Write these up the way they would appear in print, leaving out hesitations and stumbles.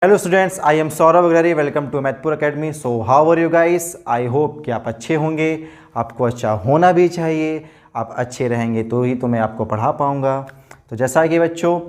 Hello students, I am Saurabh Agarwal. Welcome to Mathpur academy. So how are you guys? I hope कि आप अच्छे होंगे। आपको अच्छा होना भी चाहिए। आप अच्छे रहेंगे तो ही तो मैं आपको पढ़ा पाऊँगा। तो जैसा कि बच्चों,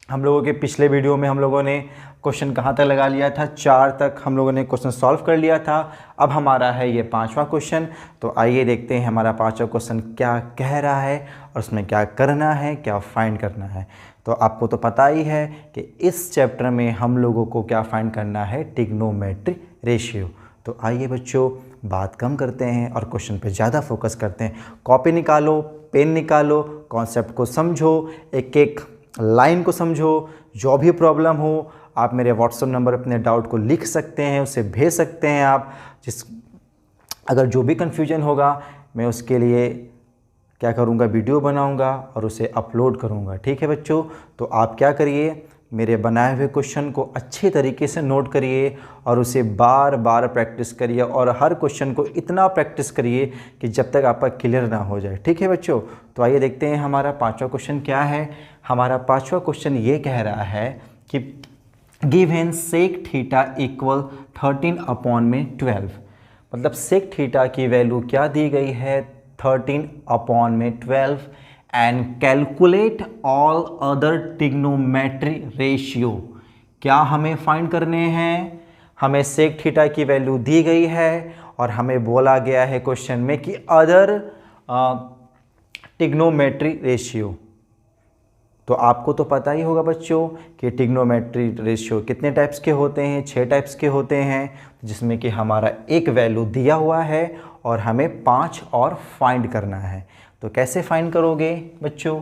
हम लोगों के पिछले वीडियो में हम लोगों ने क्वेश्चन कहाँ तक लगा लिया था, 4 तक हम लोगों ने क्वेश्चन सॉल्व कर लिया था। अब हमारा है ये 5वां क्वेश्चन। तो आइए देखते हैं हमारा 5वां क्वेश्चन क्या कह रहा है और उसमें क्या करना है, क्या फाइंड करना है। तो आपको तो पता ही है कि इस चैप्टर में हम लोगों को क्या फाइंड करना है, ट्रिग्नोमेट्री रेशियो। तो आइए बच्चों, बात कम करते हैं और क्वेश्चन पे ज़्यादा फोकस करते हैं। कॉपी निकालो, पेन निकालो, कॉन्सेप्ट को समझो, एक एक लाइन को समझो। जो भी प्रॉब्लम हो आप मेरे व्हाट्सएप नंबर अपने डाउट को लिख सकते हैं, उसे भेज सकते हैं आप। अगर जो भी कन्फ्यूजन होगा मैं उसके लिए क्या करूँगा, वीडियो बनाऊँगा और उसे अपलोड करूँगा। ठीक है बच्चों? तो आप क्या करिए, मेरे बनाए हुए क्वेश्चन को अच्छे तरीके से नोट करिए और उसे बार बार प्रैक्टिस करिए और हर क्वेश्चन को इतना प्रैक्टिस करिए कि जब तक आपका क्लियर ना हो जाए। ठीक है बच्चों? तो आइए देखते हैं हमारा 5वां क्वेश्चन क्या है। हमारा 5वां क्वेश्चन ये कह रहा है कि गिवन सेक थीटा इक्वल 13/12। मतलब सेक थीटा की वैल्यू क्या दी गई है, 13/12 and calculate all other trigonometry ratio. क्या हमें फाइंड करने हैं? हमें सेक थीटा की वैल्यू दी गई है और हमें बोला गया है क्वेश्चन में कि अदर ट्रिग्नोमेट्री रेशियो। तो आपको तो पता ही होगा बच्चों कि ट्रिग्नोमेट्री रेशियो कितने टाइप्स के होते हैं, 6 टाइप्स के होते हैं, जिसमें कि हमारा एक वैल्यू दिया हुआ है और हमें 5 और फाइंड करना है। तो कैसे फाइंड करोगे बच्चों?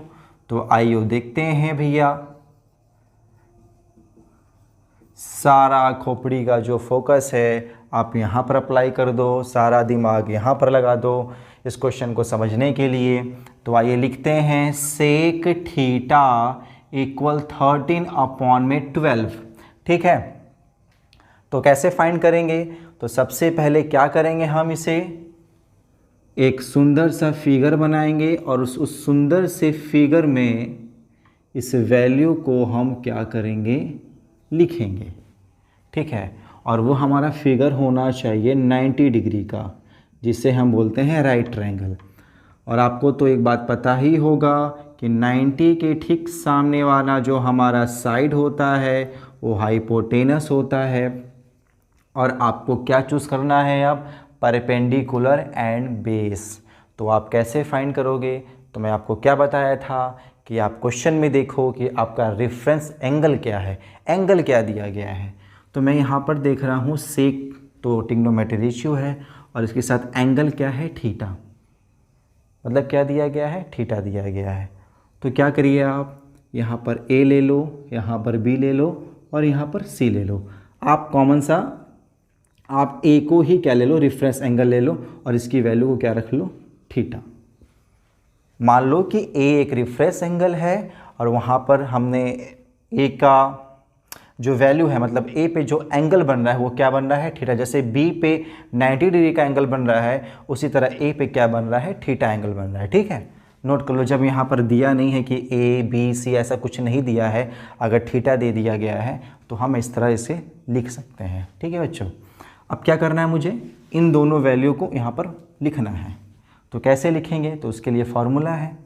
तो आइए देखते हैं भैया। सारा खोपड़ी का जो फोकस है आप यहाँ पर अप्लाई कर दो, सारा दिमाग यहाँ पर लगा दो इस क्वेश्चन को समझने के लिए। तो आइए लिखते हैं सेक थीटा इक्वल 13/12। ठीक है? तो कैसे फाइंड करेंगे? तो सबसे पहले क्या करेंगे, हम इसे एक सुंदर सा फिगर बनाएंगे और उस सुंदर से फिगर में इस वैल्यू को हम क्या करेंगे, लिखेंगे। ठीक है? और वो हमारा फिगर होना चाहिए 90 डिग्री का, जिसे हम बोलते हैं राइट ट्रायंगल। और आपको तो एक बात पता ही होगा कि 90 के ठीक सामने वाला जो हमारा साइड होता है वो हाइपोटेनस होता है। और आपको क्या चूज़ करना है अब, परपेंडिकुलर एंड बेस। तो आप कैसे फाइंड करोगे? तो मैं आपको क्या बताया था कि आप क्वेश्चन में देखो कि आपका रेफरेंस एंगल क्या है, एंगल क्या दिया गया है। तो मैं यहाँ पर देख रहा हूँ सेक तो ट्रिग्नोमेट्री रेशियो है और इसके साथ एंगल क्या है, थीटा। मतलब क्या दिया गया है, थीटा दिया गया है। तो क्या करिए आप, यहाँ पर ए ले लो, यहाँ पर बी ले लो और यहाँ पर सी ले लो। आप कॉमन सा आप ए को ही क्या ले लो, रेफरेंस एंगल ले लो और इसकी वैल्यू को क्या रख लो, थीटा। मान लो कि ए एक रेफरेंस एंगल है और वहाँ पर हमने ए का जो वैल्यू है, मतलब ए पे जो एंगल बन रहा है वो क्या बन रहा है, थीटा। जैसे बी पे 90 डिग्री का एंगल बन रहा है, उसी तरह ए पे क्या बन रहा है, थीटा एंगल बन रहा है। ठीक है? नोट कर लो, जब यहाँ पर दिया नहीं है कि ए बी सी, ऐसा कुछ नहीं दिया है, अगर थीटा दे दिया गया है तो हम इस तरह इसे लिख सकते हैं। ठीक है बच्चों? अब क्या करना है, मुझे इन दोनों वैल्यू को यहाँ पर लिखना है। तो कैसे लिखेंगे? तो उसके लिए फॉर्मूला है।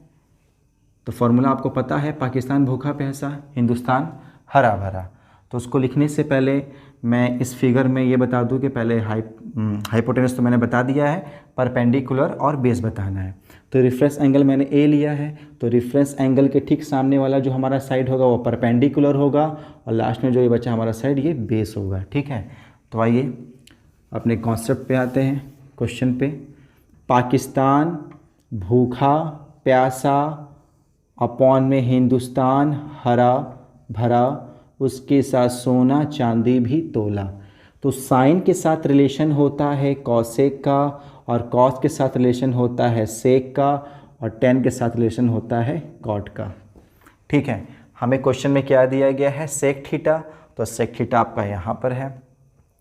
तो फॉर्मूला आपको पता है, पाकिस्तान भूखा प्यासा, हिंदुस्तान हरा भरा। तो उसको लिखने से पहले मैं इस फिगर में ये बता दूं कि पहले हाइपोटेनस तो मैंने बता दिया है, परपेंडिकुलर और बेस बताना है। तो रेफरेंस एंगल मैंने ए लिया है, तो रेफरेंस एंगल के ठीक सामने वाला जो हमारा साइड होगा वो परपेंडिकुलर होगा और लास्ट में जो ये बचा हमारा साइड, ये बेस होगा। ठीक है? तो आइए अपने कॉन्सेप्ट पे आते हैं, क्वेश्चन पे। पाकिस्तान भूखा प्यासा, अपॉन में हिंदुस्तान हरा भरा, उसके साथ सोना चांदी भी तोला। तो साइन के साथ रिलेशन होता है कॉसेक का और कॉस के साथ रिलेशन होता है सेक का और टेन के साथ रिलेशन होता है कॉट का। ठीक है? हमें क्वेश्चन में क्या दिया गया है, सेक थीटा। तो सेक थीटा आपका यहाँ पर है,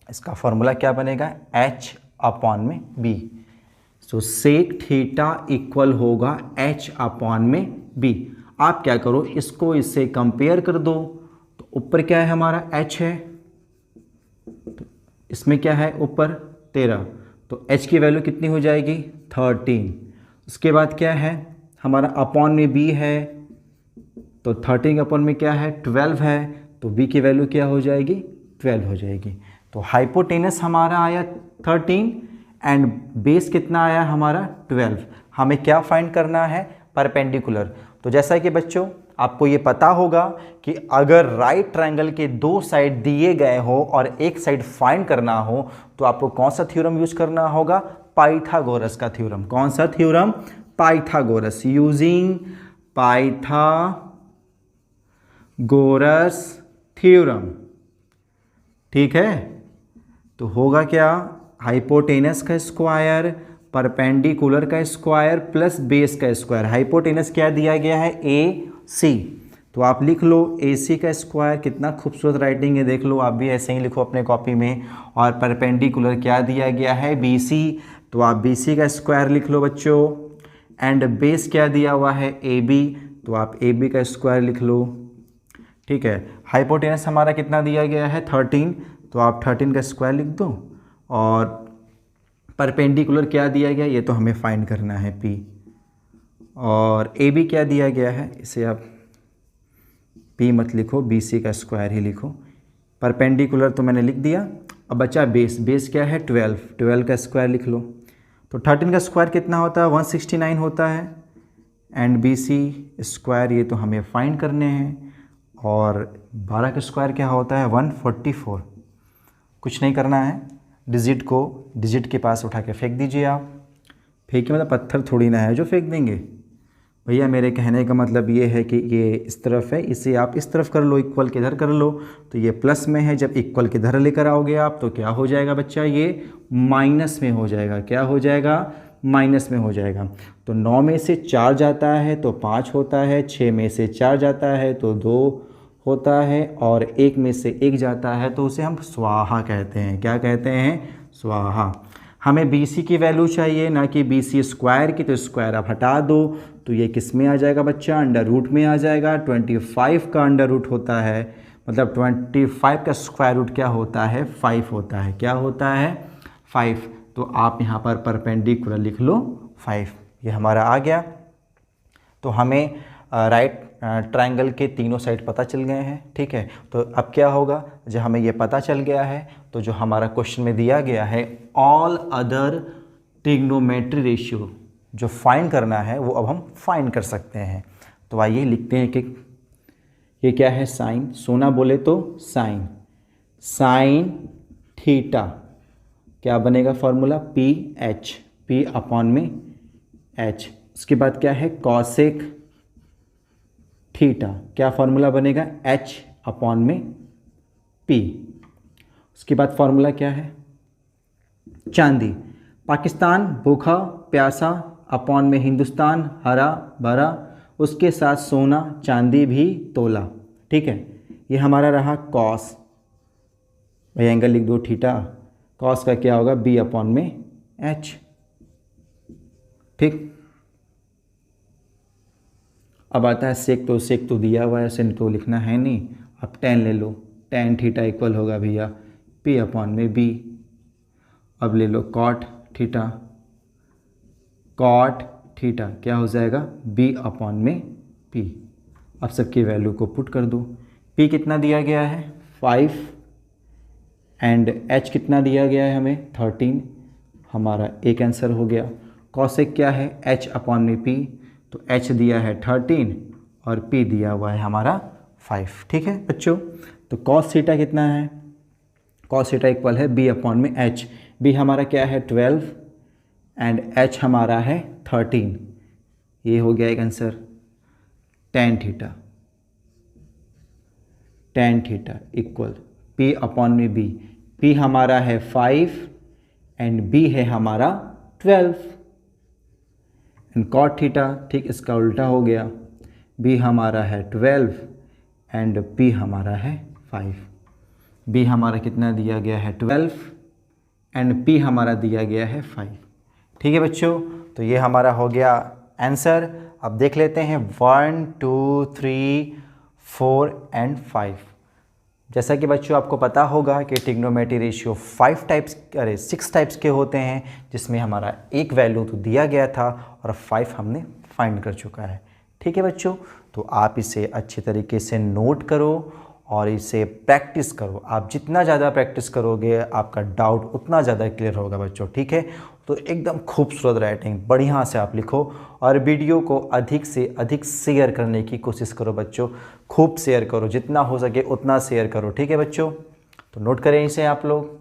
इसका फॉर्मूला क्या बनेगा, h/b। सो सेक थीटा इक्वल होगा h/b। आप क्या करो, इसको इससे कंपेयर कर दो। तो ऊपर क्या है हमारा, h है, इसमें क्या है ऊपर 13, तो h की वैल्यू कितनी हो जाएगी 13। उसके बाद क्या है हमारा अपॉन में b है, तो 13 के अपॉन में क्या है 12 है, तो b की वैल्यू क्या हो जाएगी 12 हो जाएगी। तो हाइपोटेनस हमारा आया 13 एंड बेस कितना आया हमारा 12। हमें क्या फाइंड करना है परपेंडिकुलर। तो जैसा कि बच्चों आपको ये पता होगा कि अगर राइट ट्रायंगल के दो साइड दिए गए हो और एक साइड फाइंड करना हो तो आपको कौन सा थ्योरम यूज करना होगा, पाइथागोरस का थ्योरम। कौन सा theorem, Pythagoras. Using Pythagoras theorem, ठीक है। तो होगा क्या, हाइपोटेनस का स्क्वायर, परपेंडिकुलर का स्क्वायर प्लस बेस का स्क्वायर। हाइपोटेनस क्या दिया गया है ए सी, तो आप लिख लो ए सी का स्क्वायर। कितना खूबसूरत राइटिंग है, देख लो आप भी ऐसे ही लिखो अपने कॉपी में। और परपेंडिकुलर क्या दिया गया है बी सी, तो आप बी सी का स्क्वायर लिख लो बच्चों। एंड बेस क्या दिया हुआ है ए बी, तो आप ए बी का स्क्वायर लिख लो, ठीक है। हाइपोटेनस हमारा कितना दिया गया है 13, तो आप 13 का स्क्वायर लिख दो। और परपेंडिकुलर क्या दिया गया ये तो हमें फाइंड करना है P। और ए बी क्या दिया गया है, इसे आप P मत लिखो, बी सी का स्क्वायर ही लिखो। परपेंडिकुलर तो मैंने लिख दिया। अब बचा बेस, बेस क्या है 12, 12 का स्क्वायर लिख लो। तो 13 का स्क्वायर कितना होता है 169 होता है। एंड बी सी स्क्वायर ये तो हमें फाइंड करने हैं। और 12 का स्क्वायर क्या होता है 144। कुछ नहीं करना है, डिजिट को डिजिट के पास उठा के फेंक दीजिए आप। फेंकिए मतलब पत्थर थोड़ी ना है जो फेंक देंगे भैया। मेरे कहने का मतलब ये है कि ये इस तरफ है, इसे आप इस तरफ कर लो, इक्वल के इधर कर लो। तो ये प्लस में है, जब इक्वल के इधर लेकर आओगे आप तो क्या हो जाएगा बच्चा, ये माइनस में हो जाएगा। क्या हो जाएगा, माइनस में हो जाएगा। तो 9 में से 4 जाता है तो 5 होता है, 6 में से 4 जाता है तो 2 होता है, और 1 में से 1 जाता है तो उसे हम स्वाहा कहते हैं। क्या कहते हैं, स्वाहा। हमें बी सी की वैल्यू चाहिए ना कि बी सी स्क्वायर की, तो स्क्वायर आप हटा दो तो ये किस में आ जाएगा बच्चा, अंडर रूट में आ जाएगा। 25 का अंडर रूट होता है, मतलब 25 का स्क्वायर रूट क्या होता है 5 होता है। क्या होता है 5। तो आप यहाँ पर परपेंडिकुलर लिख लो 5, ये हमारा आ गया। तो हमें राइट ट्रायंगल के तीनों साइड पता चल गए हैं, ठीक है। तो अब क्या होगा, जब हमें ये पता चल गया है तो जो हमारा क्वेश्चन में दिया गया है ऑल अदर ट्रिग्नोमेट्री रेशियो जो फाइंड करना है वो अब हम फाइंड कर सकते हैं। तो आइए लिखते हैं कि ये क्या है, साइन। सोना बोले तो साइन, साइन थीटा क्या बनेगा formula P H, P upon में एच। उसके बाद क्या है कॉसेक थीटा, क्या फॉर्मूला बनेगा एच अपॉन में पी। उसके बाद फॉर्मूला क्या है चांदी, पाकिस्तान भूखा प्यासा अपॉन में हिंदुस्तान हरा भरा, उसके साथ सोना चांदी भी तोला, ठीक है। ये हमारा रहा कॉस, भाई एंगल लिख दो थीटा। कॉस का क्या होगा बी अपॉन में एच, ठीक। अब आता है सेक, तो सेक तो दिया हुआ है, सेक तो लिखना है नहीं। अब टेन ले लो, टेन थीटा इक्वल होगा भैया पी अपॉन में बी। अब ले लो कॉट थीटा, कॉट थीटा क्या हो जाएगा बी अपॉन में पी। अब सबकी वैल्यू को पुट कर दो। पी कितना दिया गया है 5 एंड एच कितना दिया गया है हमें 13, हमारा एक आंसर हो गया। कॉसेक क्या है एच अपॉन में पी, तो एच दिया है 13 और पी दिया हुआ है हमारा 5, ठीक है बच्चों। तो कॉस थीटा कितना है, कॉस थीटा इक्वल है बी अपॉन में एच। बी हमारा क्या है 12 एंड एच हमारा है 13, ये हो गया एक answer. Tan theta, tan theta equal P upon में बी। पी हमारा है 5 एंड बी है हमारा 12 एंड कॉट थीटा ठीक इसका उल्टा हो गया। बी हमारा है 12 एंड पी हमारा है 5। बी हमारा कितना दिया गया है 12 एंड पी हमारा दिया गया है 5, ठीक है बच्चों। तो ये हमारा हो गया आंसर। अब देख लेते हैं 1 2 3 4 एंड 5। जैसा कि बच्चों आपको पता होगा कि ट्रिग्नोमेट्री रेशियो 6 टाइप्स के होते हैं, जिसमें हमारा एक वैल्यू तो दिया गया था और 5 हमने फाइंड कर चुका है। ठीक है बच्चों, तो आप इसे अच्छे तरीके से नोट करो और इसे प्रैक्टिस करो। आप जितना ज़्यादा प्रैक्टिस करोगे आपका डाउट उतना ज़्यादा क्लियर होगा बच्चों। ठीक है, तो एकदम खूबसूरत राइटिंग बढ़िया से आप लिखो और वीडियो को अधिक से अधिक शेयर करने की कोशिश करो बच्चों। खूब शेयर करो, जितना हो सके उतना शेयर करो। ठीक है बच्चों, तो नोट करें इसे आप लोग।